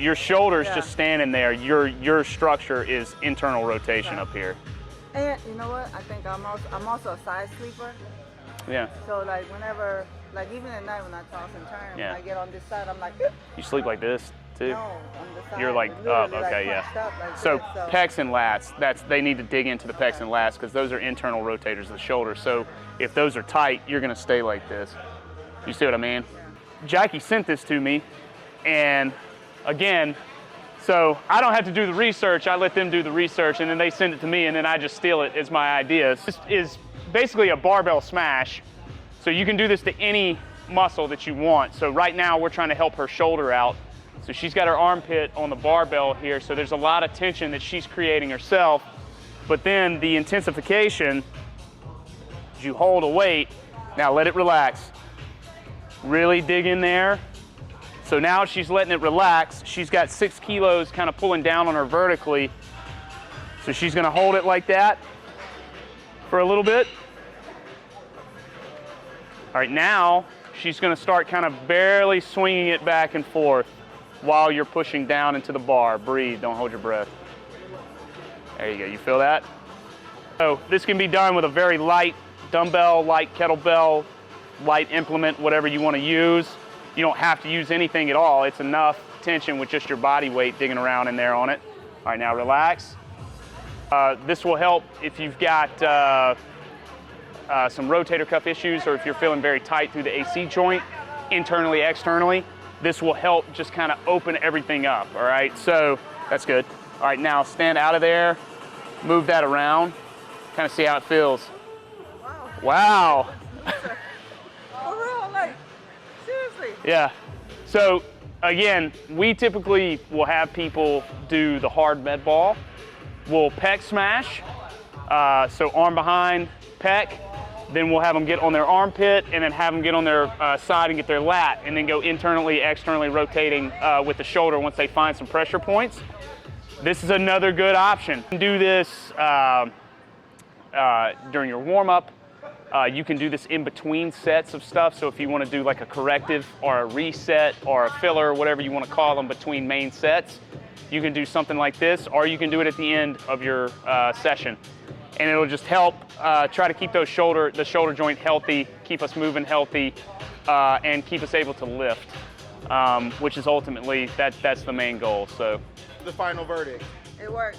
Your shoulder's just standing there. Your structure is internal rotation up here. And you know what? I think I'm also a side sleeper. Yeah. So like whenever, like even at night when I toss and turn, when I get on this side, I'm like. You sleep like this too? No, on the side. You're like up, okay, like yeah. Like so this, pecs and lats, they need to dig into the pecs and lats because those are internal rotators of the shoulder. So if those are tight, you're gonna stay like this. You see what I mean? Yeah. Jackie sent this to me, and again, so I don't have to do the research. I let them do the research, and then they send it to me, and then I just steal it as my ideas. This is basically a barbell smash. So you can do this to any muscle that you want. So right now we're trying to help her shoulder out. So she's got her armpit on the barbell here, so there's a lot of tension that she's creating herself. But then the intensification, you hold a weight, now let it relax. Really dig in there. So now she's letting it relax. She's got 6 kilos kind of pulling down on her vertically. So she's gonna hold it like that for a little bit. All right, now she's gonna start kind of barely swinging it back and forth while you're pushing down into the bar. Breathe, don't hold your breath. There you go, you feel that? So this can be done with a very light dumbbell, light kettlebell, light implement, whatever you wanna use. You don't have to use anything at all. It's enough tension with just your body weight digging around in there on it. All right, now relax. This will help if you've got some rotator cuff issues or if you're feeling very tight through the AC joint, internally, externally. This will help just kind of open everything up, all right? So that's good. All right, now stand out of there, move that around, kind of see how it feels. Wow. Yeah, so again, we typically will have people do the hard med ball. We'll pec smash, so arm behind, pec, then we'll have them get on their armpit and then have them get on their side and get their lat and then go internally, externally rotating with the shoulder once they find some pressure points. This is another good option. You can do this during your warm-up. You can do this in between sets of stuff. So if you want to do like a corrective or a reset or a filler, whatever you want to call them between main sets, you can do something like this, or you can do it at the end of your session. And it'll just help try to keep the shoulder joint healthy, keep us moving healthy, and keep us able to lift, which is ultimately, that's the main goal. So the final verdict. It works.